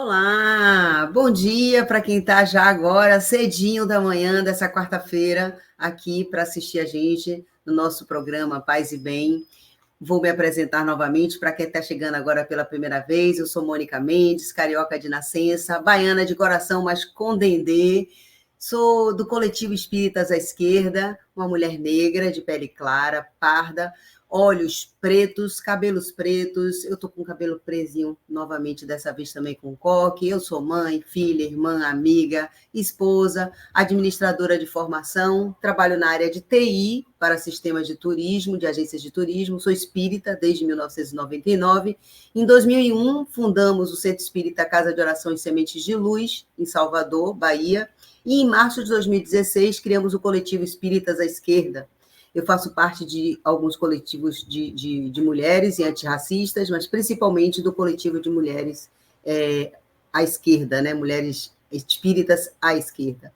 Olá, bom dia para quem está já agora, cedinho da manhã dessa quarta-feira, aqui para assistir a gente no nosso programa Paz e Bem. Vou me apresentar novamente para quem está chegando agora pela primeira vez. Eu sou Mônica Mendes, carioca de nascença, baiana de coração, mas com dendê. Sou do coletivo Espíritas à Esquerda, uma mulher negra, de pele clara, parda, olhos pretos, cabelos pretos. Eu tô com o cabelo presinho novamente, dessa vez também com coque. Eu sou mãe, filha, irmã, amiga, esposa, administradora de formação, trabalho na área de TI para sistemas de turismo, de agências de turismo. Sou espírita desde 1999. Em 2001, fundamos o Centro Espírita Casa de Oração e Sementes de Luz, em Salvador, Bahia. E em março de 2016, criamos o coletivo Espíritas à Esquerda. Eu faço parte de alguns coletivos de mulheres e antirracistas, mas principalmente do coletivo de mulheres à esquerda, né? Mulheres espíritas à esquerda.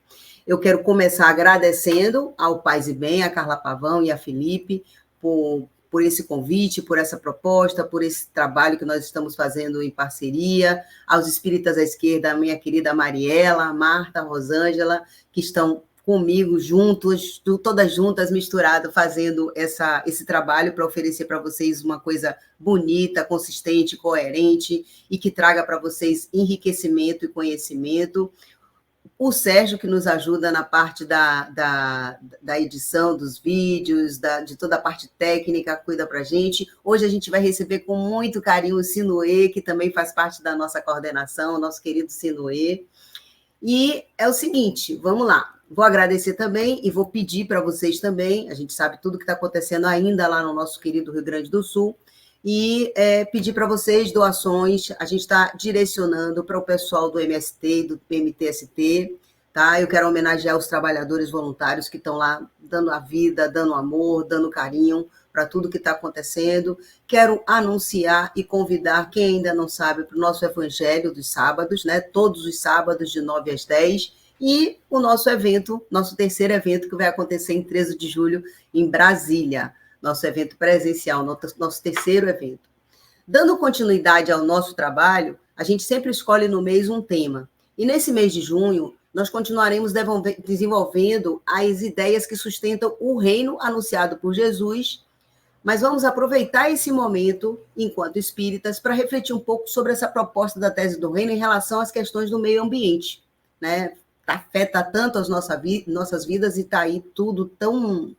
Eu quero começar agradecendo ao Paz e Bem, a Carla Pavão e a Felipe, por esse convite, por essa proposta, por esse trabalho que nós estamos fazendo em parceria, aos Espíritas à Esquerda, a minha querida Mariela, a Marta, a Rosângela, que estão comigo juntos, todas juntas, misturado, fazendo esse trabalho para oferecer para vocês uma coisa bonita, consistente, coerente e que traga para vocês enriquecimento e conhecimento. O Sérgio, que nos ajuda na parte da edição dos vídeos, de toda a parte técnica, cuida para a gente. Hoje a gente vai receber com muito carinho o Sinuê, que também faz parte da nossa coordenação, nosso querido Sinuê. E é o seguinte, vamos lá. Vou agradecer também e vou pedir para vocês também, a gente sabe tudo que está acontecendo ainda lá no nosso querido Rio Grande do Sul, e pedir para vocês doações. A gente está direcionando para o pessoal do MST, do MTST, tá? Eu quero homenagear os trabalhadores voluntários que estão lá dando a vida, dando amor, dando carinho para tudo que está acontecendo. Quero anunciar e convidar quem ainda não sabe para o nosso Evangelho dos sábados, né? Todos os sábados de 9 às 10, e o nosso evento, nosso terceiro evento, que vai acontecer em 13 de julho, em Brasília. Nosso evento presencial, nosso terceiro evento. Dando continuidade ao nosso trabalho, a gente sempre escolhe no mês um tema. E nesse mês de junho, nós continuaremos desenvolvendo as ideias que sustentam o reino anunciado por Jesus, mas vamos aproveitar esse momento, enquanto espíritas, para refletir um pouco sobre essa proposta da tese do reino em relação às questões do meio ambiente, né? Afeta tanto as nossas vidas e está aí tudo tão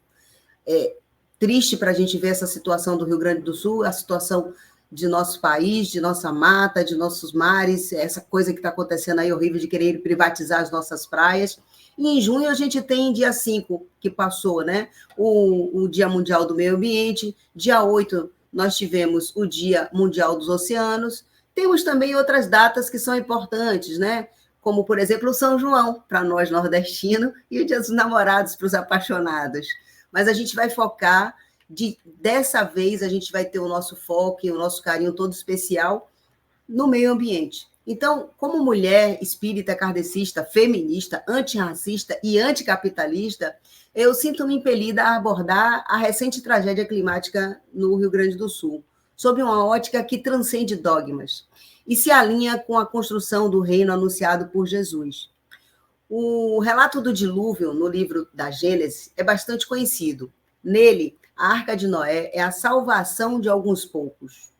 triste para a gente ver essa situação do Rio Grande do Sul, a situação de nosso país, de nossa mata, de nossos mares, essa coisa que está acontecendo aí horrível de querer privatizar as nossas praias. E em junho a gente tem dia 5, que passou, né? O Dia Mundial do Meio Ambiente. Dia 8, nós tivemos o Dia Mundial dos Oceanos. Temos também outras datas que são importantes, né? Como, por exemplo, o São João, para nós nordestinos, e o Dia dos Namorados para os apaixonados. Mas a gente vai focar, dessa vez a gente vai ter o nosso foco e o nosso carinho todo especial no meio ambiente. Então, como mulher espírita, kardecista, feminista, antirracista e anticapitalista, eu sinto-me impelida a abordar a recente tragédia climática no Rio Grande do Sul, sob uma ótica que transcende dogmas e se alinha com a construção do reino anunciado por Jesus. O relato do dilúvio, no livro da Gênesis, é bastante conhecido. Nele, a Arca de Noé é a salvação de alguns poucos.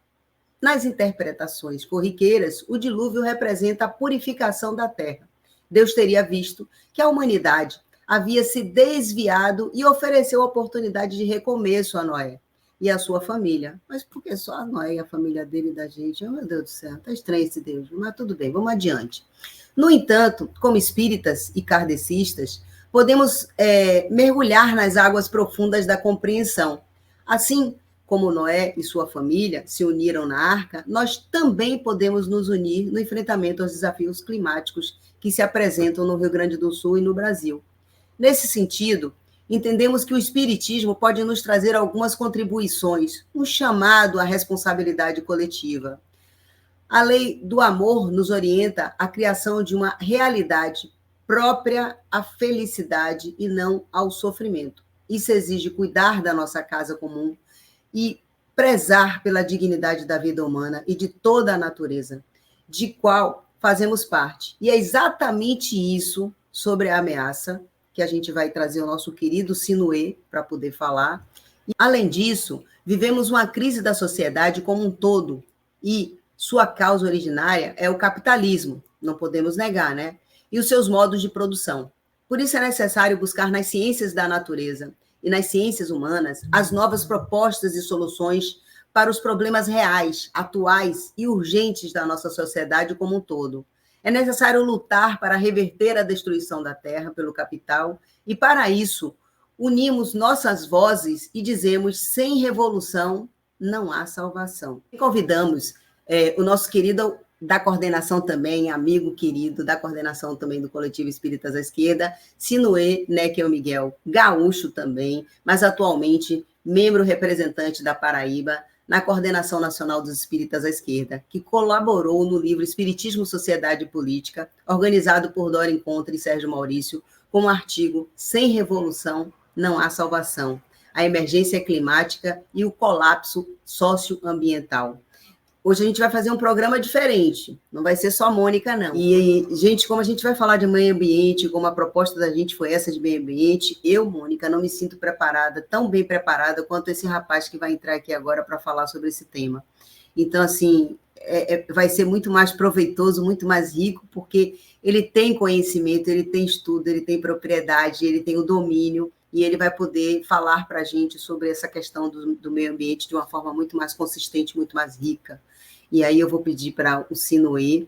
Nas interpretações corriqueiras, o dilúvio representa a purificação da terra. Deus teria visto que a humanidade havia se desviado e ofereceu a oportunidade de recomeço a Noé e a sua família. Mas por que só a Noé e a família dele e da gente? Oh, meu Deus do céu, está estranho esse Deus, mas tudo bem, vamos adiante. No entanto, como espíritas e kardecistas, podemos mergulhar nas águas profundas da compreensão. Assim como Noé e sua família se uniram na arca, nós também podemos nos unir no enfrentamento aos desafios climáticos que se apresentam no Rio Grande do Sul e no Brasil. Nesse sentido, entendemos que o Espiritismo pode nos trazer algumas contribuições, um chamado à responsabilidade coletiva. A lei do amor nos orienta à criação de uma realidade própria à felicidade e não ao sofrimento. Isso exige cuidar da nossa casa comum e prezar pela dignidade da vida humana e de toda a natureza, de qual fazemos parte. E é exatamente isso sobre a ameaça que a gente vai trazer o nosso querido Sinuê para poder falar. E, além disso, vivemos uma crise da sociedade como um todo e sua causa originária é o capitalismo, não podemos negar, né? E os seus modos de produção. Por isso é necessário buscar nas ciências da natureza e nas ciências humanas as novas propostas e soluções para os problemas reais, atuais e urgentes da nossa sociedade como um todo. É necessário lutar para reverter a destruição da terra pelo capital e, para isso, unimos nossas vozes e dizemos: sem revolução não há salvação. E convidamos o nosso querido da coordenação também, amigo querido da coordenação também do Coletivo Espíritas à Esquerda, Sinuê Néquel Miguel, gaúcho também, mas atualmente membro representante da Paraíba na Coordenação Nacional dos Espíritas à Esquerda, que colaborou no livro Espiritismo, Sociedade e Política, organizado por Dora Encontre e Sérgio Maurício, com o artigo Sem Revolução não há salvação, a emergência climática e o colapso socioambiental. Hoje a gente vai fazer um programa diferente, não vai ser só Mônica, não. E, gente, como a gente vai falar de meio ambiente, como a proposta da gente foi essa de meio ambiente, eu, Mônica, não me sinto preparada, tão bem preparada quanto esse rapaz que vai entrar aqui agora para falar sobre esse tema. Então, assim, vai ser muito mais proveitoso, muito mais rico, porque ele tem conhecimento, ele tem estudo, ele tem propriedade, ele tem o domínio, e ele vai poder falar para a gente sobre essa questão do meio ambiente de uma forma muito mais consistente, muito mais rica. E aí eu vou pedir para o Sinuê.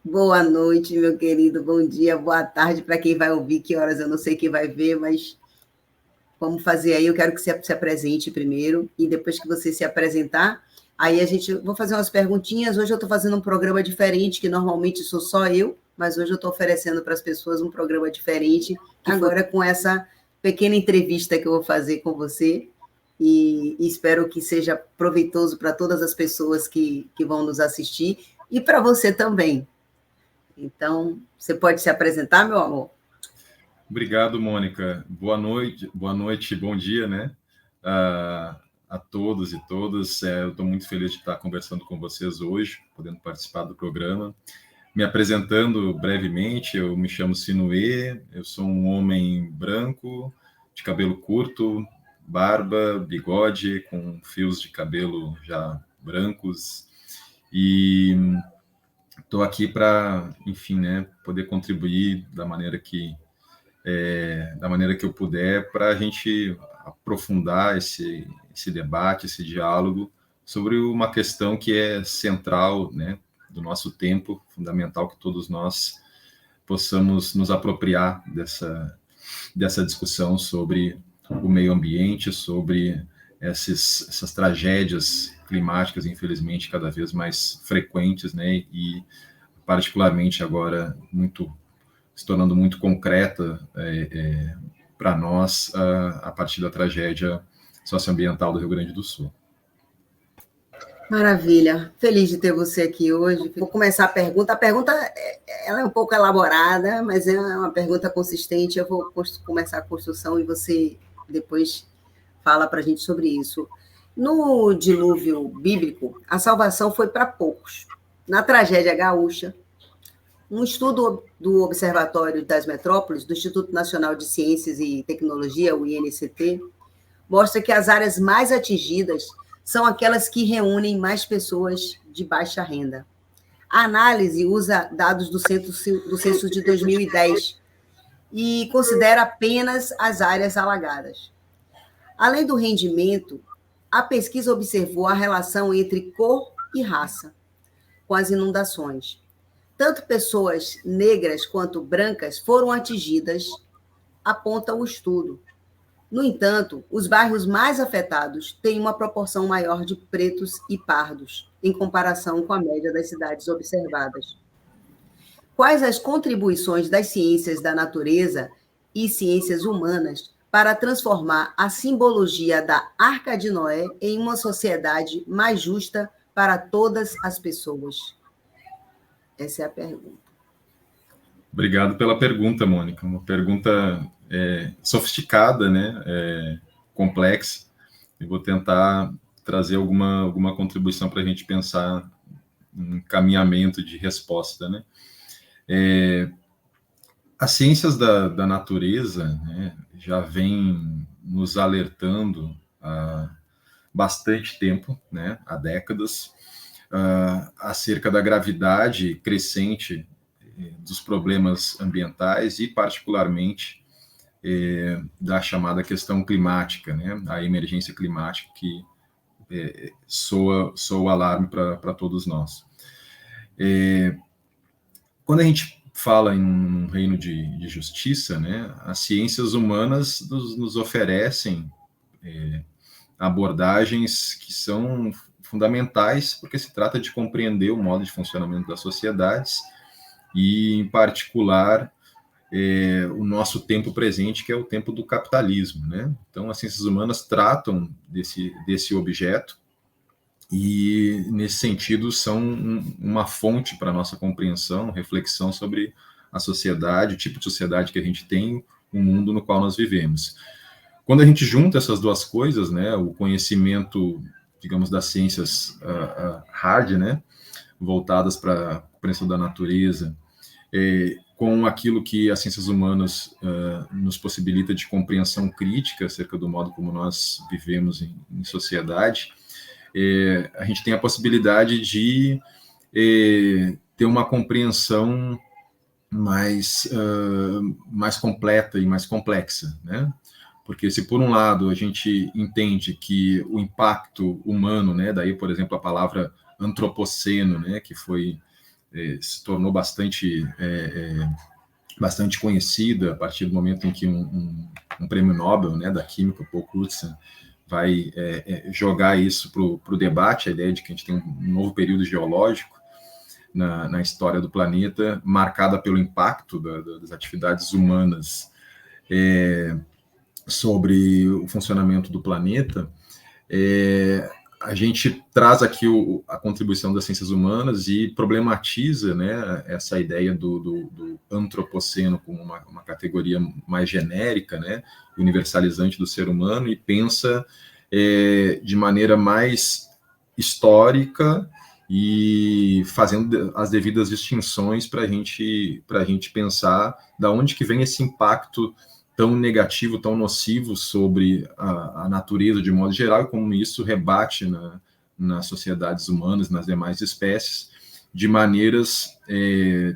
Boa noite, meu querido, bom dia, boa tarde para quem vai ouvir, que horas eu não sei quem vai ver, mas vamos fazer aí, eu quero que você se apresente primeiro, e depois que você se apresentar, aí vou fazer umas perguntinhas. Hoje eu estou fazendo um programa diferente, que normalmente sou só eu, mas hoje eu estou oferecendo para as pessoas um programa diferente, agora com essa pequena entrevista que eu vou fazer com você, e espero que seja proveitoso para todas as pessoas que vão nos assistir, e para você também. Então, você pode se apresentar, meu amor? Obrigado, Mônica. Boa noite, bom dia, né? A todos e todas. Eu estou muito feliz de estar conversando com vocês hoje, podendo participar do programa. Me apresentando brevemente, eu me chamo Sinuê, eu sou um homem branco, de cabelo curto, barba, bigode, com fios de cabelo já brancos, e estou aqui para, enfim, né, poder contribuir da maneira que eu puder, para a gente aprofundar esse debate, esse diálogo sobre uma questão que é central, né, do nosso tempo, fundamental que todos nós possamos nos apropriar dessa discussão sobre o meio ambiente, sobre essas tragédias climáticas, infelizmente, cada vez mais frequentes, né, e particularmente agora se tornando muito concreta para nós a partir da tragédia socioambiental do Rio Grande do Sul. Maravilha, feliz de ter você aqui hoje. Vou começar a pergunta. A pergunta ela é um pouco elaborada, mas é uma pergunta consistente. Eu vou começar a construção e você depois fala para a gente sobre isso. No dilúvio bíblico, a salvação foi para poucos. Na tragédia gaúcha, um estudo do Observatório das Metrópoles, do Instituto Nacional de Ciências e Tecnologia, o INCT, mostra que as áreas mais atingidas são aquelas que reúnem mais pessoas de baixa renda. A análise usa dados do censo de 2010 e considera apenas as áreas alagadas. Além do rendimento, a pesquisa observou a relação entre cor e raça com as inundações. Tanto pessoas negras quanto brancas foram atingidas, aponta o estudo. No entanto, os bairros mais afetados têm uma proporção maior de pretos e pardos, em comparação com a média das cidades observadas. Quais as contribuições das ciências da natureza e ciências humanas para transformar a simbologia da Arca de Noé em uma sociedade mais justa para todas as pessoas? Essa é a pergunta. Obrigado pela pergunta, Mônica. Uma pergunta sofisticada, né? Complexa. Eu vou tentar trazer alguma contribuição para a gente pensar encaminhamento de resposta, né? As ciências da natureza, né, já vêm nos alertando há bastante tempo, né, há décadas, acerca da gravidade crescente dos problemas ambientais e, particularmente, da chamada questão climática, né, a emergência climática que soa o alarme para todos nós. Quando a gente fala em um reino de justiça, né, as ciências humanas nos oferecem abordagens que são fundamentais, porque se trata de compreender o modo de funcionamento das sociedades e, em particular, o nosso tempo presente, que é o tempo do capitalismo, né? Então, as ciências humanas tratam desse objeto e, nesse sentido, são uma fonte para a nossa compreensão, reflexão sobre a sociedade, o tipo de sociedade que a gente tem, o mundo no qual nós vivemos. Quando a gente junta essas duas coisas, né, o conhecimento, digamos, das ciências hard, né, voltadas para a compreensão da natureza, com aquilo que as ciências humanas nos possibilita de compreensão crítica acerca do modo como nós vivemos em sociedade, a gente tem a possibilidade de ter uma compreensão mais completa e mais complexa, né? Porque se por um lado a gente entende que o impacto humano, né, daí por exemplo a palavra antropoceno, né, que se tornou bastante conhecida a partir do momento em que um prêmio Nobel, né, da química, Paul Crutzen, vai jogar isso para o debate, a ideia de que a gente tem um novo período geológico na história do planeta, marcada pelo impacto das atividades humanas sobre o funcionamento do planeta. A gente traz aqui a contribuição das ciências humanas e problematiza, né, essa ideia do antropoceno como uma categoria mais genérica, né, universalizante do ser humano, e pensa de maneira mais histórica e fazendo as devidas distinções para a gente pensar da onde que vem esse impacto tão negativo, tão nocivo sobre a natureza de modo geral, e como isso rebate nas sociedades humanas, nas demais espécies, de maneiras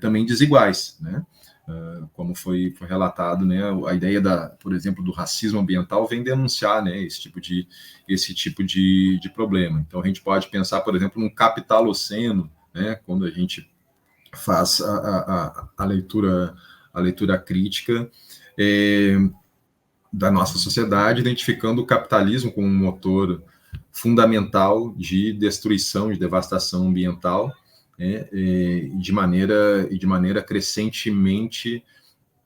também desiguais, né? Como foi relatado, né? A ideia por exemplo, do racismo ambiental vem denunciar, né, esse tipo de problema. Então a gente pode pensar, por exemplo, no capitaloceno, né, quando a gente faz a leitura crítica da nossa sociedade, identificando o capitalismo como um motor fundamental de destruição, de devastação ambiental, de maneira crescentemente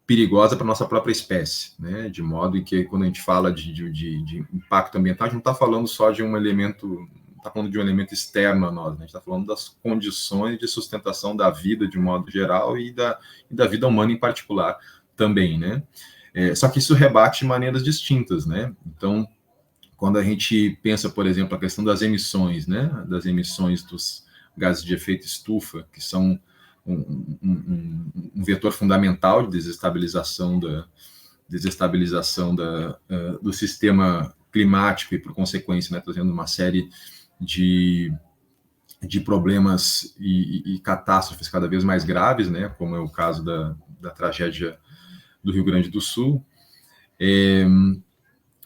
perigosa para a nossa própria espécie, né? De modo que, quando a gente fala de impacto ambiental, a gente não está falando só de um elemento, não está falando de um elemento externo a nós, né? A gente está falando das condições de sustentação da vida de um modo geral e da vida humana em particular também, né? Só que isso rebate de maneiras distintas, né? Então, quando a gente pensa, por exemplo, a questão das emissões, né? Das emissões dos gases de efeito estufa, que são um vetor fundamental de desestabilização do sistema climático e, por consequência, né, trazendo uma série de problemas e catástrofes cada vez mais graves, né, como é o caso da tragédia do Rio Grande do Sul,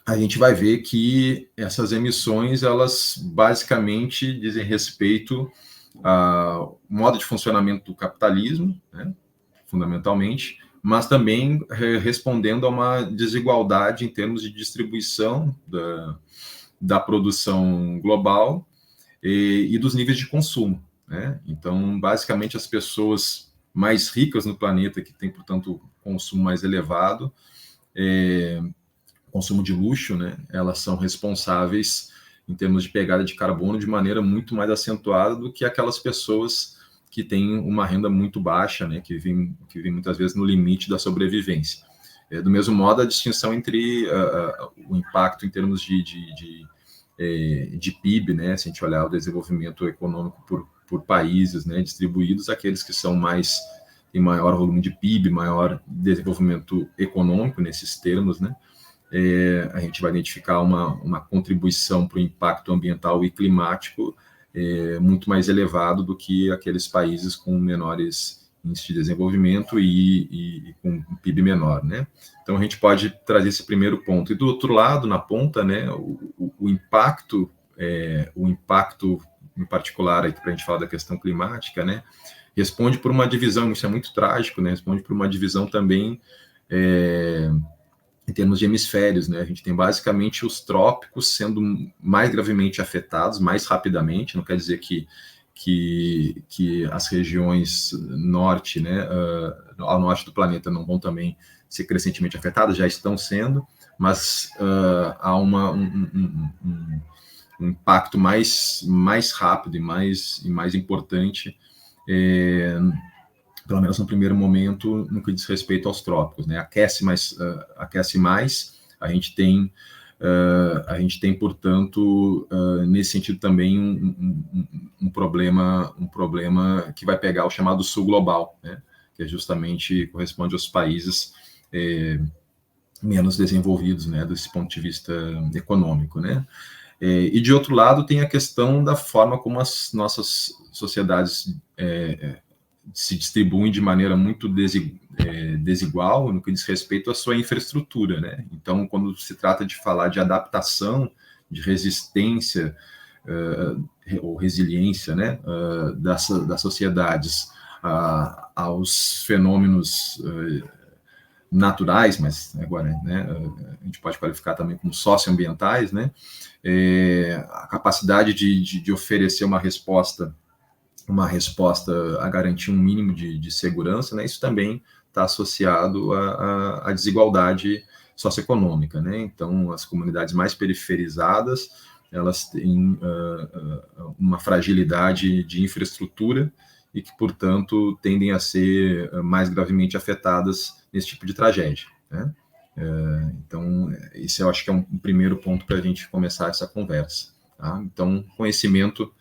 a gente vai ver que essas emissões, elas basicamente dizem respeito ao modo de funcionamento do capitalismo, né, fundamentalmente, mas também respondendo a uma desigualdade em termos de distribuição da produção global e dos níveis de consumo, né? Então, basicamente, as pessoas mais ricas no planeta, que têm, portanto, consumo mais elevado, consumo de luxo, né, elas são responsáveis em termos de pegada de carbono de maneira muito mais acentuada do que aquelas pessoas que têm uma renda muito baixa, né, que vivem muitas vezes no limite da sobrevivência. Do mesmo modo, a distinção entre o impacto em termos de PIB, né, se a gente olhar o desenvolvimento econômico por países, né, distribuídos, aqueles que são em maior volume de PIB, maior desenvolvimento econômico nesses termos, né, a gente vai identificar uma contribuição para o impacto ambiental e climático muito mais elevado do que aqueles países com menores índices de desenvolvimento e com um PIB menor, né? Então a gente pode trazer esse primeiro ponto. E do outro lado, na ponta, né, o impacto em particular, para a gente falar da questão climática, né, responde por uma divisão, isso é muito trágico, né, responde por uma divisão também em termos de hemisférios, né? A gente tem basicamente os trópicos sendo mais gravemente afetados, mais rapidamente, não quer dizer que as regiões norte, né, ao norte do planeta não vão também ser crescentemente afetadas, já estão sendo, mas há um impacto mais rápido e mais importante, pelo menos no primeiro momento, no que diz respeito aos trópicos, né? Aquece mais, a gente tem, portanto, nesse sentido também um problema que vai pegar o chamado sul global, né? Que justamente corresponde aos países menos desenvolvidos, né? Desse ponto de vista econômico, né? E de outro lado tem a questão da forma como as nossas sociedades se distribuem de maneira muito desigual no que diz respeito à sua infraestrutura, né? Então, quando se trata de falar de adaptação, de resistência ou resiliência, né, das sociedades aos fenômenos naturais, mas agora, né, a gente pode qualificar também como socioambientais, né? A capacidade de oferecer uma resposta a garantir um mínimo de segurança, né? Isso também está associado à desigualdade socioeconômica, né? Então, as comunidades mais periferizadas, elas têm uma fragilidade de infraestrutura e que, portanto, tendem a ser mais gravemente afetadas nesse tipo de tragédia, né? Então, esse eu acho que é um primeiro ponto para a gente começar essa conversa, tá? Então, conhecimento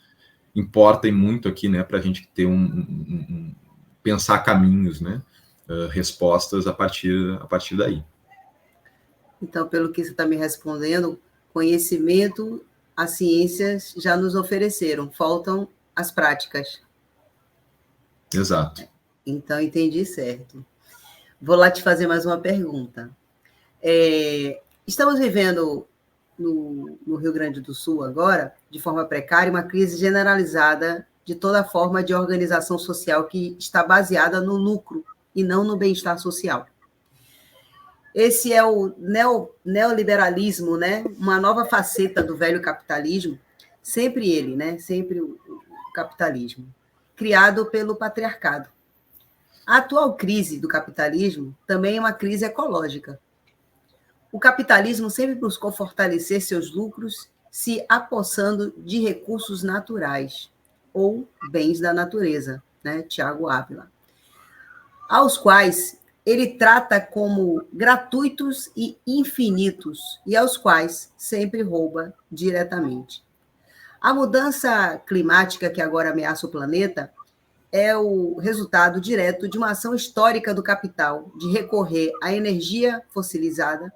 importa e muito aqui, né, para a gente ter pensar caminhos, né, respostas a partir daí. Então, pelo que você está me respondendo, conhecimento, as ciências já nos ofereceram, faltam as práticas. Exato. Então, entendi certo. Vou lá te fazer mais uma pergunta. Estamos vivendo no Rio Grande do Sul agora, de forma precária, uma crise generalizada de toda forma de organização social que está baseada no lucro e não no bem-estar social. Esse é o neoliberalismo, né? Uma nova faceta do velho capitalismo, sempre ele, né? Sempre o capitalismo, criado pelo patriarcado. A atual crise do capitalismo também é uma crise ecológica. O capitalismo sempre buscou fortalecer seus lucros se apossando de recursos naturais ou bens da natureza, né? Tiago Ávila, aos quais ele trata como gratuitos e infinitos e aos quais sempre rouba diretamente. A mudança climática que agora ameaça o planeta é o resultado direto de uma ação histórica do capital de recorrer à energia fossilizada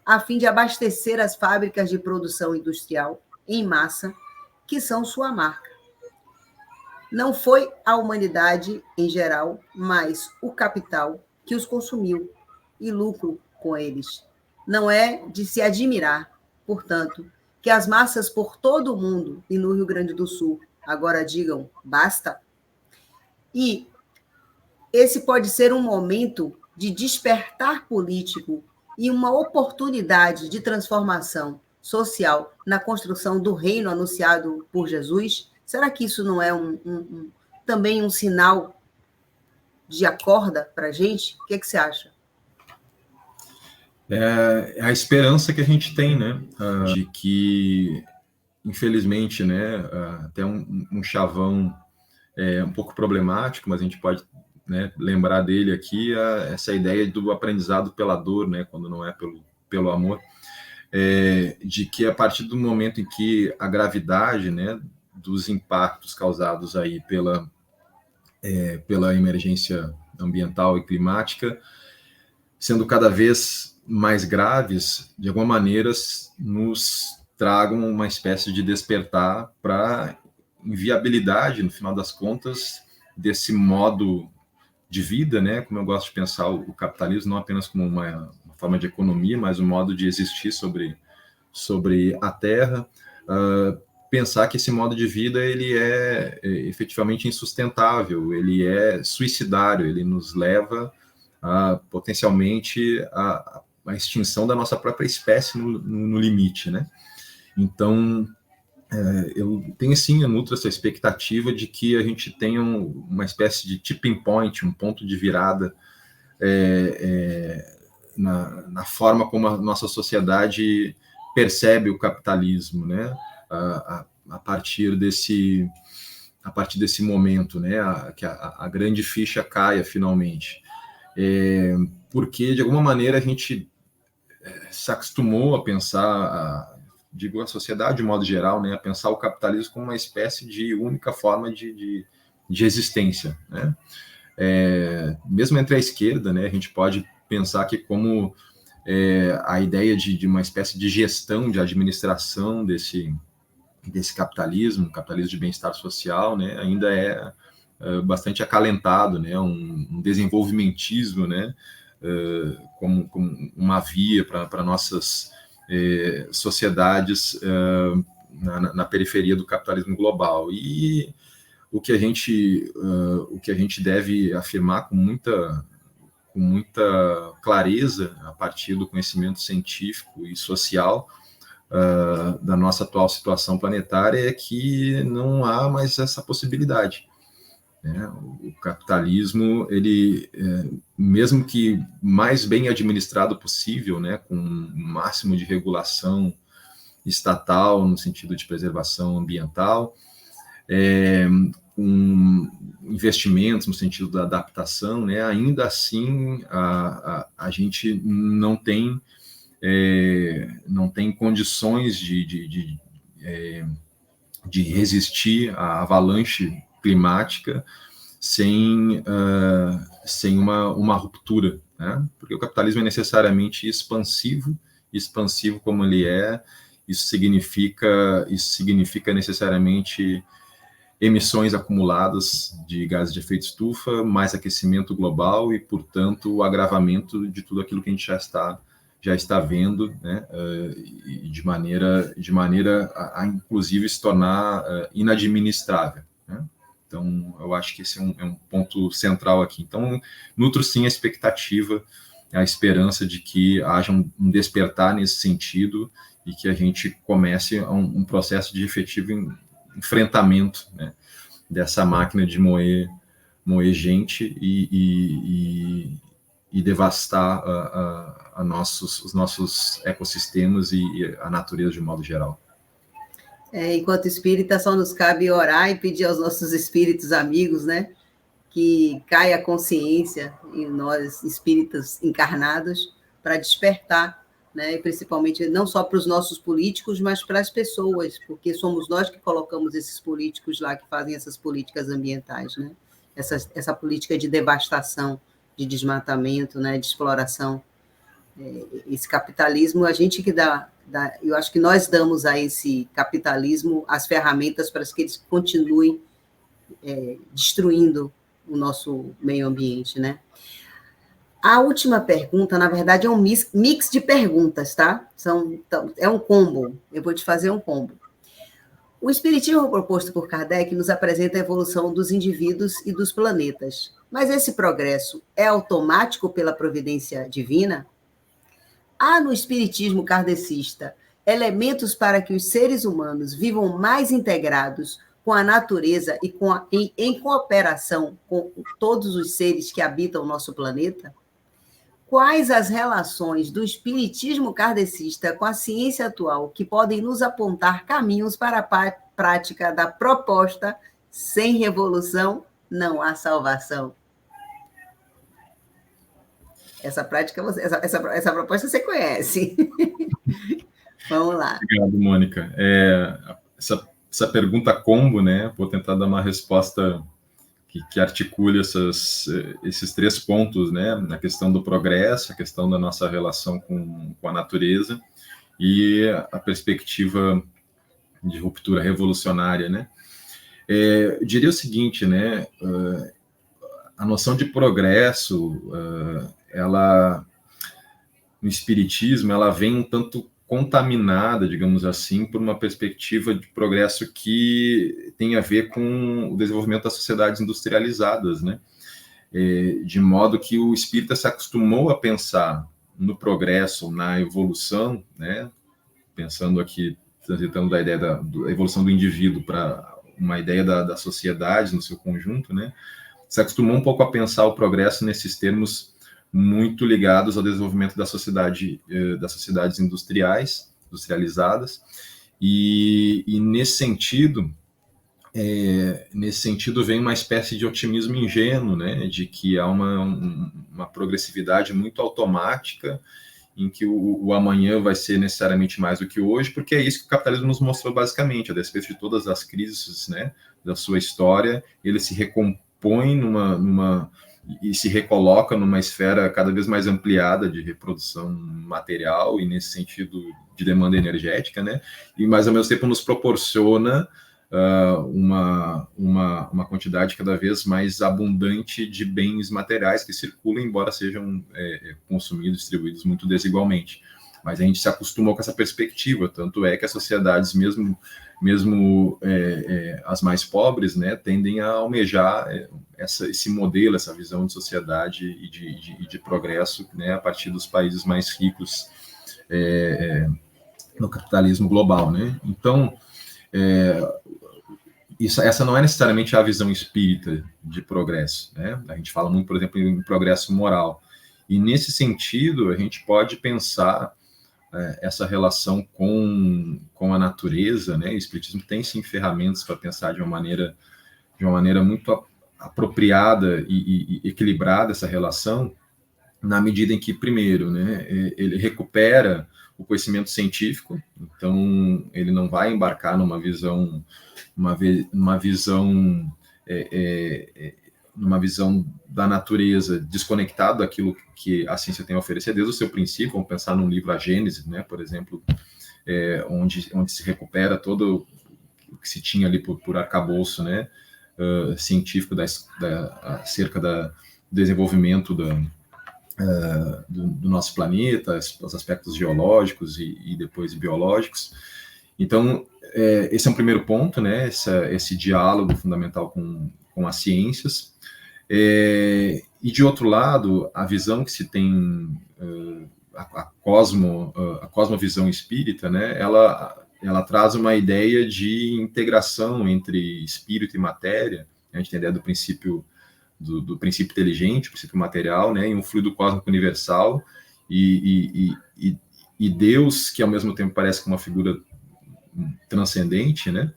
a fim de abastecer as fábricas de produção industrial em massa, que são sua marca. Não foi a humanidade em geral, mas o capital que os consumiu e lucro com eles. Não é de se admirar, portanto, que as massas por todo o mundo e no Rio Grande do Sul agora digam basta. E esse pode ser um momento de despertar político e uma oportunidade de transformação social na construção do reino anunciado por Jesus? Será que isso não é também um sinal de acorda para a gente? O que você acha? É a esperança que a gente tem, né? De que, infelizmente, né, até um chavão um pouco problemático, mas a gente pode, né, lembrar dele aqui, essa ideia do aprendizado pela dor, né, quando não é pelo amor, de que a partir do momento em que a gravidade, né, dos impactos causados aí pela emergência ambiental e climática, sendo cada vez mais graves, de alguma maneira nos tragam uma espécie de despertar para inviabilidade, no final das contas, desse modo de vida, né? Como eu gosto de pensar o capitalismo não apenas como uma forma de economia, mas um modo de existir sobre a Terra, pensar que esse modo de vida ele é efetivamente insustentável, ele é suicidário, ele nos leva potencialmente a extinção da nossa própria espécie no limite, né? Então, eu tenho sim, eu nutro essa expectativa de que a gente tenha uma espécie de tipping point, um ponto de virada na forma como a nossa sociedade percebe o capitalismo, né? A partir desse momento, né? Que a grande ficha caia finalmente. Porque, de alguma maneira, a gente se acostumou a pensar, digo a sociedade de modo geral, né, a pensar o capitalismo como uma espécie de única forma de existência, né? Mesmo entre a esquerda, né, a gente pode pensar que como a ideia de uma espécie de gestão, de administração desse capitalismo de bem-estar social, né, ainda é bastante acalentado, né, um desenvolvimentismo, né, como uma via para nossas sociedades na periferia do capitalismo global. E o que a gente deve afirmar com muita clareza, a partir do conhecimento científico e social da nossa atual situação planetária, é que não há mais essa possibilidade, né? O capitalismo, ele, mesmo que mais bem administrado possível, né, com o máximo de regulação estatal no sentido de preservação ambiental, com investimentos no sentido da adaptação, né, ainda assim a gente não tem condições de resistir à avalanche climática sem uma ruptura, né? Porque o capitalismo é necessariamente expansivo como ele é, isso significa necessariamente emissões acumuladas de gases de efeito estufa, mais aquecimento global e, portanto, o agravamento de tudo aquilo que a gente já está vendo, né, de maneira a inclusive se tornar inadministrável, né? Então, eu acho que esse é um ponto central aqui. Então, nutro sim a expectativa, a esperança de que haja um despertar nesse sentido e que a gente comece um processo de efetivo enfrentamento, né, dessa máquina de moer gente e devastar os nossos ecossistemas e a natureza de modo geral. Enquanto espírita, só nos cabe orar e pedir aos nossos espíritos amigos, né, que caia a consciência em nós, espíritas encarnados, para despertar, né, e principalmente não só para os nossos políticos, mas para as pessoas, porque somos nós que colocamos esses políticos lá, que fazem essas políticas ambientais, né, essa política de devastação, de desmatamento, né, de exploração. Esse capitalismo, a gente que eu acho que nós damos a esse capitalismo as ferramentas para que eles continuem destruindo o nosso meio ambiente, né? A última pergunta, na verdade, é um mix de perguntas, tá? É um combo, eu vou te fazer um combo. O Espiritismo proposto por Kardec nos apresenta a evolução dos indivíduos e dos planetas, mas esse progresso é automático pela providência divina? Há no Espiritismo kardecista elementos para que os seres humanos vivam mais integrados com a natureza e em cooperação com todos os seres que habitam o nosso planeta? Quais as relações do espiritismo kardecista com a ciência atual que podem nos apontar caminhos para a prática da proposta sem revolução não há salvação? Essa proposta você conhece. Vamos lá. Obrigado, Mônica. essa pergunta combo, né? Vou tentar dar uma resposta que articule esses 3 pontos, né? A questão do progresso, a questão da nossa relação com a natureza e a perspectiva de ruptura revolucionária, né? Eu diria o seguinte, né? A noção de progresso, ela, no espiritismo, ela vem um tanto contaminada, digamos assim, por uma perspectiva de progresso que tem a ver com o desenvolvimento das sociedades industrializadas, né? De modo que o espírita se acostumou a pensar no progresso, na evolução, né? Pensando aqui, transitando da ideia da evolução do indivíduo para uma ideia da sociedade no seu conjunto, né? Se acostumou um pouco a pensar o progresso nesses termos muito ligados ao desenvolvimento da sociedade, das sociedades industrializadas, e nesse sentido vem uma espécie de otimismo ingênuo, né, de que há uma progressividade muito automática em que o amanhã vai ser necessariamente mais do que hoje, porque é isso que o capitalismo nos mostrou basicamente, a despeito de todas as crises, né, da sua história, ele se recompõe e se recoloca numa esfera cada vez mais ampliada de reprodução material e nesse sentido de demanda energética, né, mas ao mesmo tempo nos proporciona uma quantidade cada vez mais abundante de bens materiais que circulam, embora sejam consumidos, distribuídos muito desigualmente. Mas a gente se acostumou com essa perspectiva, tanto é que as sociedades, mesmo as mais pobres, né, tendem a almejar esse modelo, essa visão de sociedade e de progresso, né, a partir dos países mais ricos no capitalismo global, né? Então, essa não é necessariamente a visão espírita de progresso, né? A gente fala muito, por exemplo, em progresso moral. E nesse sentido, a gente pode pensar essa relação com a natureza, né? O espiritismo tem sim ferramentas para pensar de uma maneira muito apropriada e equilibrada essa relação, na medida em que, primeiro, né, ele recupera o conhecimento científico, então ele não vai embarcar numa visão da natureza desconectado daquilo que a ciência tem a oferecer desde o seu princípio. Vamos pensar num livro A Gênese, né, por exemplo, onde se recupera todo o que se tinha ali por arcabouço, né, científico acerca do desenvolvimento do nosso planeta, os aspectos geológicos e depois biológicos. Então, esse é um primeiro ponto, né, esse diálogo fundamental com as ciências. E, de outro lado, a visão que se tem, a cosmovisão espírita, né, ela traz uma ideia de integração entre espírito e matéria. A gente tem a ideia do princípio inteligente, o princípio material, né, em um fluido cósmico universal, e Deus, que ao mesmo tempo parece uma figura transcendente, né,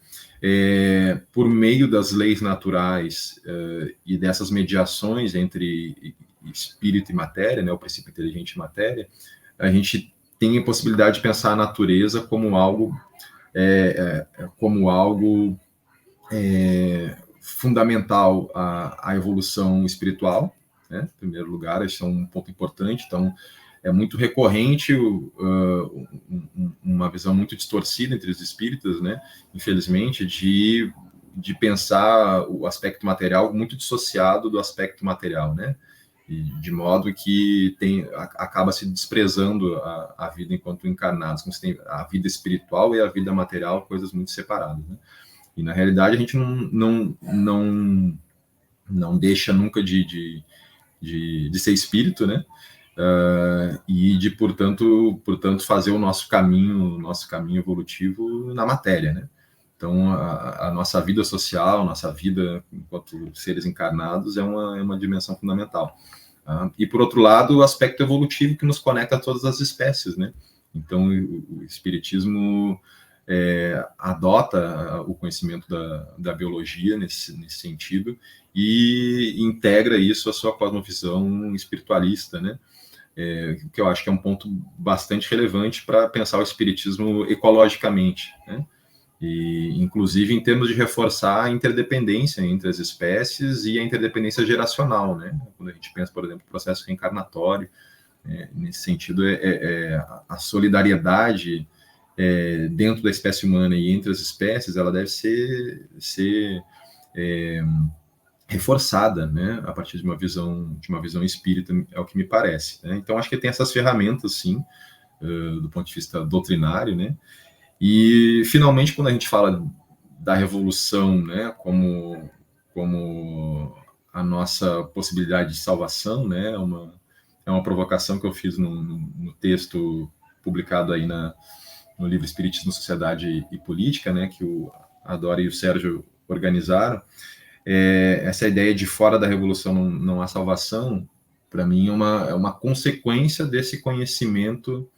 por meio das leis naturais e dessas mediações entre espírito e matéria, né, o princípio inteligente e matéria, a gente tem a possibilidade de pensar a natureza como algo fundamental à evolução espiritual, né? Em primeiro lugar, esse é um ponto importante. Então, é muito recorrente uma visão muito distorcida entre os espíritas, né? Infelizmente, de pensar o aspecto material muito dissociado do aspecto material, né? E de modo que acaba se desprezando a vida enquanto encarnados, como se tem a vida espiritual e a vida material, coisas muito separadas, né? E, na realidade, a gente não deixa nunca de ser espírito, né? E de, portanto, fazer o nosso caminho evolutivo na matéria, né? Então, a nossa vida social, a nossa vida enquanto seres encarnados é uma dimensão fundamental. E, por outro lado, o aspecto evolutivo que nos conecta a todas as espécies, né? Então, o espiritismo adota o conhecimento da biologia nesse sentido e integra isso à sua cosmovisão espiritualista, né? Que eu acho que é um ponto bastante relevante para pensar o espiritismo ecologicamente, né? E, inclusive, em termos de reforçar a interdependência entre as espécies e a interdependência geracional, né? Quando a gente pensa, por exemplo, no processo reencarnatório, nesse sentido, a solidariedade dentro da espécie humana e entre as espécies, ela deve ser reforçada, né? A partir de uma visão espírita, é o que me parece, né? Então, acho que tem essas ferramentas, sim, do ponto de vista doutrinário, né? E, finalmente, quando a gente fala da revolução, né, como a nossa possibilidade de salvação, né, é uma provocação que eu fiz no texto publicado aí no livro Espiritismo, Sociedade e Política, né, que a Dora e o Sérgio organizaram. Essa ideia de fora da revolução não há salvação, para mim, é uma consequência desse conhecimento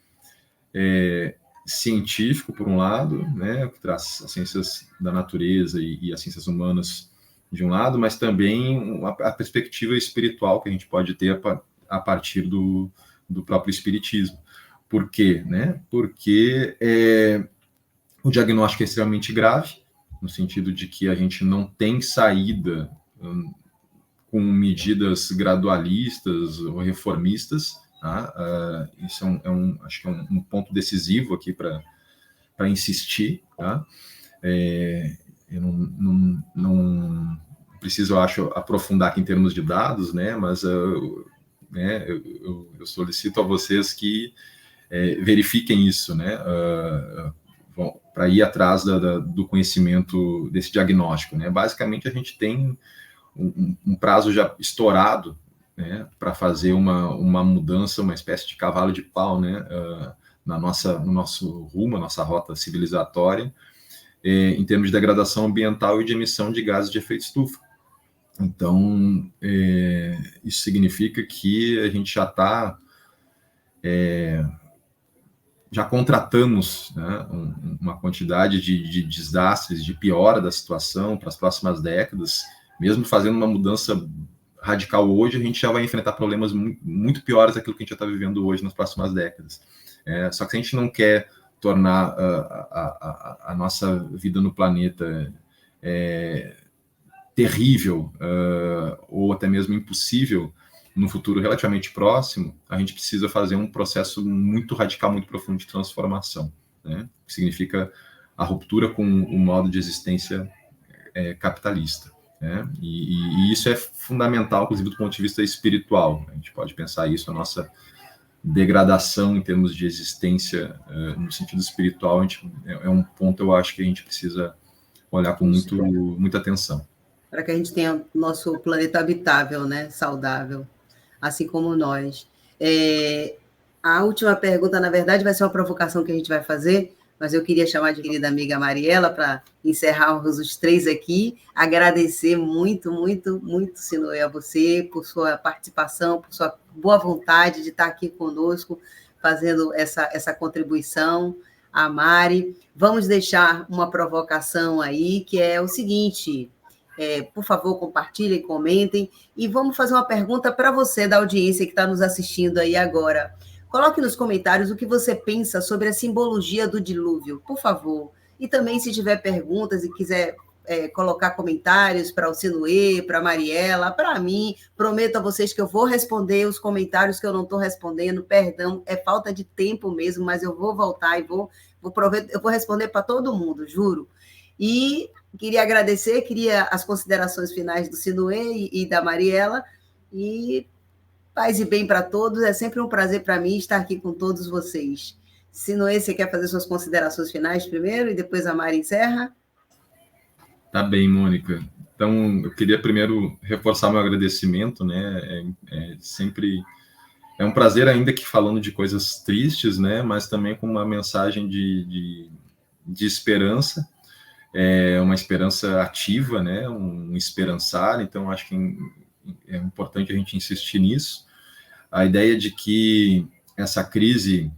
científico, por um lado, né, que traz as ciências da natureza e as ciências humanas de um lado, mas também a perspectiva espiritual que a gente pode ter a partir do próprio espiritismo. Por quê? Né? Porque o diagnóstico é extremamente grave, no sentido de que a gente não tem saída com medidas gradualistas ou reformistas. Tá? Isso acho que é um ponto decisivo aqui para insistir. Tá? Eu não preciso, eu acho, aprofundar aqui em termos de dados, né? Mas eu solicito a vocês que verifiquem isso, né? Para ir atrás do conhecimento desse diagnóstico, né? Basicamente, a gente tem um prazo já estourado, né, para fazer uma mudança, uma espécie de cavalo de pau, né, no nosso rumo, a nossa rota civilizatória, em termos de degradação ambiental e de emissão de gases de efeito estufa. Então, isso significa que a gente já contratamos, né, uma quantidade de desastres, de piora da situação para as próximas décadas. Mesmo fazendo uma mudança radical hoje, a gente já vai enfrentar problemas muito piores daquilo que a gente já está vivendo hoje nas próximas décadas. Só que se a gente não quer tornar a nossa vida no planeta terrível ou até mesmo impossível no futuro relativamente próximo, a gente precisa fazer um processo muito radical, muito profundo de transformação, né? Que significa a ruptura com o modo de existência capitalista. E isso é fundamental, inclusive, do ponto de vista espiritual. A gente pode pensar isso, a nossa degradação em termos de existência no sentido espiritual, é um ponto, eu acho, que a gente precisa olhar com muita atenção. Para que a gente tenha o nosso planeta habitável, né, saudável, assim como nós. A última pergunta, na verdade, vai ser uma provocação que a gente vai fazer, mas eu queria chamar de querida amiga Mariela para encerrarmos os três aqui, agradecer muito, muito, muito, Sinoé, a você por sua participação, por sua boa vontade de estar aqui conosco, fazendo essa contribuição, a Mari. Vamos deixar uma provocação aí, que é o seguinte: por favor, compartilhem, comentem, e vamos fazer uma pergunta para você da audiência que está nos assistindo aí agora. Coloque nos comentários o que você pensa sobre a simbologia do dilúvio, por favor. E também, se tiver perguntas e quiser colocar comentários para o Sinoé, para a Mariela, para mim, prometo a vocês que eu vou responder os comentários que eu não estou respondendo. Perdão, é falta de tempo mesmo, mas eu vou voltar e eu vou responder para todo mundo, juro. E queria agradecer, as considerações finais do Sinoé e da Mariela, e paz e bem para todos. É sempre um prazer para mim estar aqui com todos vocês. Sinoé, você quer fazer suas considerações finais primeiro e depois a Mari encerra? Tá bem, Mônica. Então, eu queria primeiro reforçar meu agradecimento, né? Sempre um prazer, ainda que falando de coisas tristes, né? Mas também com uma mensagem de esperança, uma esperança ativa, né? Um esperançar. Então, acho que é importante a gente insistir nisso. A ideia de que essa crise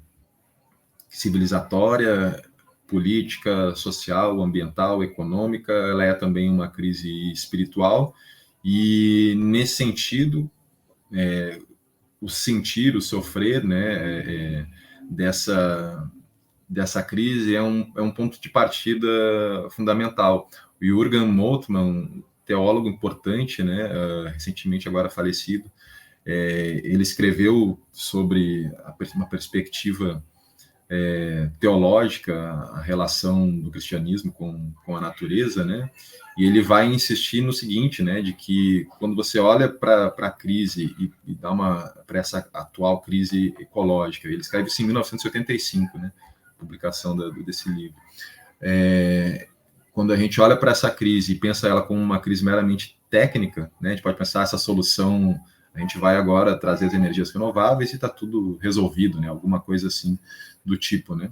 civilizatória, política, social, ambiental, econômica, ela é também uma crise espiritual, e nesse sentido, o sentir, o sofrer, né, dessa crise é um ponto de partida fundamental. O Jürgen Moltmann, teólogo importante, né, recentemente agora falecido, ele escreveu sobre uma perspectiva teológica, a relação do cristianismo com a natureza, né? E ele vai insistir no seguinte, né, de que quando você olha para a crise e dá para essa atual crise ecológica, ele escreve isso em 1985, né, publicação desse livro. Quando a gente olha para essa crise e pensa ela como uma crise meramente técnica, né, a gente pode pensar essa solução, a gente vai agora trazer as energias renováveis e está tudo resolvido, né, alguma coisa assim do tipo, né?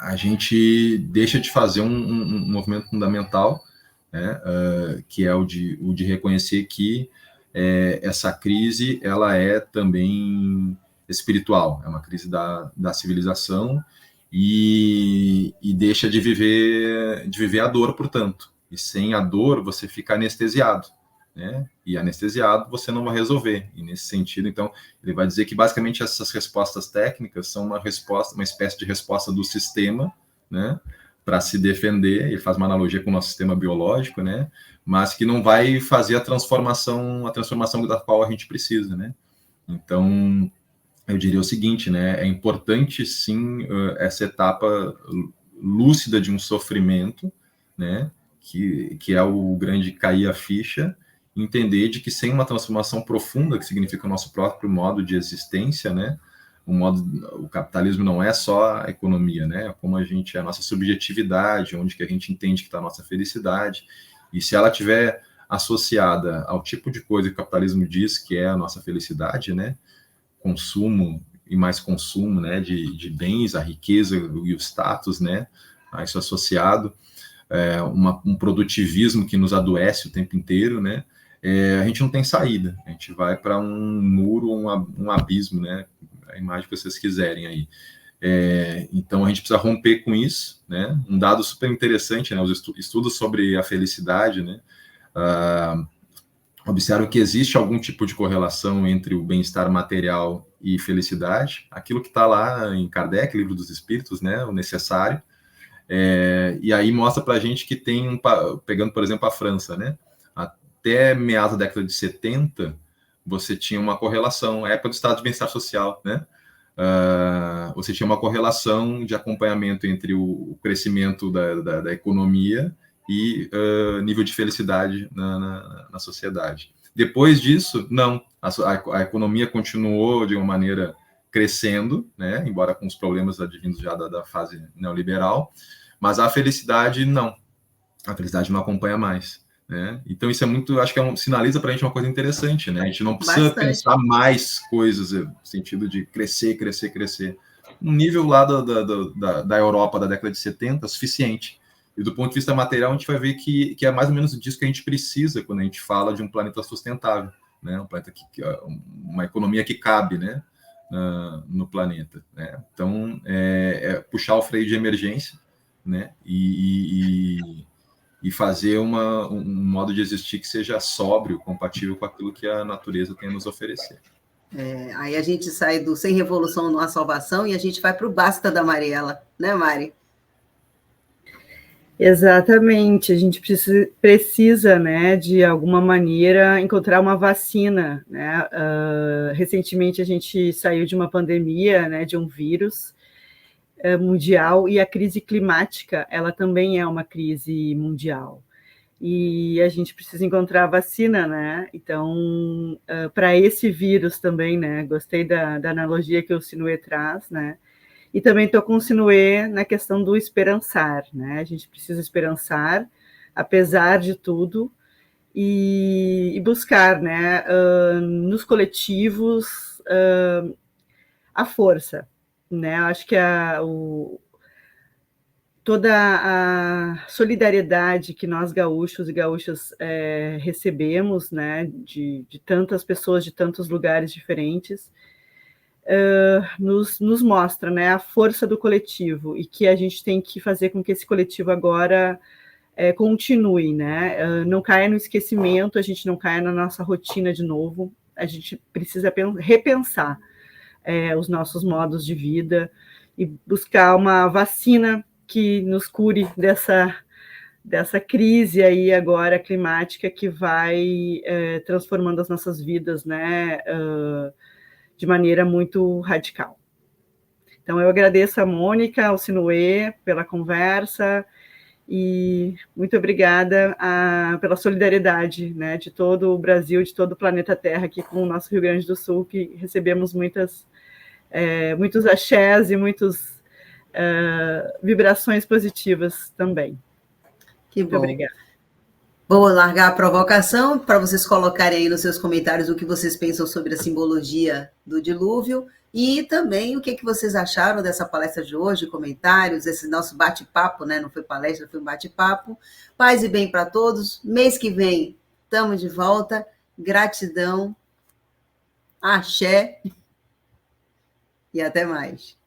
A gente deixa de fazer um movimento fundamental, né, que é o de reconhecer que essa crise ela é também espiritual, é uma crise da civilização e deixa de viver a dor, portanto. E sem a dor você fica anestesiado, né? E anestesiado você não vai resolver. E nesse sentido, então, ele vai dizer que basicamente essas respostas técnicas são uma espécie de resposta do sistema, né, para se defender. Ele faz uma analogia com o nosso sistema biológico, né, mas que não vai fazer a transformação da qual a gente precisa, né? Então, eu diria o seguinte, né, é importante sim essa etapa lúcida de um sofrimento, né, que é o grande cair a ficha, entender de que sem uma transformação profunda, que significa o nosso próprio modo de existência, né, o capitalismo não é só a economia, né, como a nossa subjetividade, onde que a gente entende que está a nossa felicidade, e se ela tiver associada ao tipo de coisa que o capitalismo diz que é a nossa felicidade, né, consumo e mais consumo, né, de bens, a riqueza e o status, né, a isso associado, um produtivismo que nos adoece o tempo inteiro, né, a gente não tem saída, a gente vai para um muro, um abismo, né, a imagem que vocês quiserem aí. Então a gente precisa romper com isso, né, um dado super interessante, né, os estudos sobre a felicidade, né, observam que existe algum tipo de correlação entre o bem-estar material e felicidade, aquilo que está lá em Kardec, Livro dos Espíritos, né, o necessário, e aí mostra para a gente que tem, pegando por exemplo a França, né, até meados da década de 70, você tinha uma correlação, época do estado de bem-estar social, né, você tinha uma correlação de acompanhamento entre o crescimento da economia e nível de felicidade na sociedade. Depois disso, não. A economia continuou de uma maneira crescendo, né, embora com os problemas advindos já da fase neoliberal, mas a felicidade não. A felicidade não acompanha mais. Né? Então isso é muito, acho que sinaliza para a gente uma coisa interessante, né? A gente não precisa pensar mais coisas no sentido de crescer. Um nível lá da Europa da década de 70 é suficiente. E do ponto de vista material, a gente vai ver que é mais ou menos disso que a gente precisa quando a gente fala de um planeta sustentável, né? Um planeta uma economia que cabe, né, no planeta, né? Então puxar o freio de emergência, né, e fazer um modo de existir que seja sóbrio, compatível com aquilo que a natureza tem a nos oferecer. Aí a gente sai do sem revolução não há salvação e a gente vai para o basta da Mariela, né, Mari? Exatamente, a gente precisa, né, de alguma maneira encontrar uma vacina, né? Recentemente a gente saiu de uma pandemia, né, de um vírus mundial, e a crise climática, ela também é uma crise mundial. E a gente precisa encontrar a vacina, né? Então, para esse vírus também, né? Gostei da analogia que o Sinuê traz, né? E também estou com o Sinuê na questão do esperançar, né? A gente precisa esperançar, apesar de tudo, e buscar, né, nos coletivos, a força, né? Acho que toda a solidariedade que nós gaúchos e gaúchas recebemos, né, de tantas pessoas de tantos lugares diferentes, nos mostra, né, a força do coletivo, e que a gente tem que fazer com que esse coletivo agora continue, né, não caia no esquecimento, a gente não caia na nossa rotina de novo, a gente precisa repensar os nossos modos de vida, e buscar uma vacina que nos cure dessa crise aí agora climática que vai transformando as nossas vidas, né, de maneira muito radical. Então, eu agradeço a Mônica, ao Sinuê, pela conversa, e muito obrigada pela solidariedade, né, de todo o Brasil, de todo o planeta Terra, aqui com o nosso Rio Grande do Sul, que recebemos muitos axés e muitas vibrações positivas também. Que bom. Muito obrigada. Vou largar a provocação para vocês colocarem aí nos seus comentários o que vocês pensam sobre a simbologia do dilúvio e também o que vocês acharam dessa palestra de hoje, comentários, esse nosso bate-papo, né? Não foi palestra, foi um bate-papo. Paz e bem para todos. Mês que vem, estamos de volta. Gratidão. Axé. E até mais.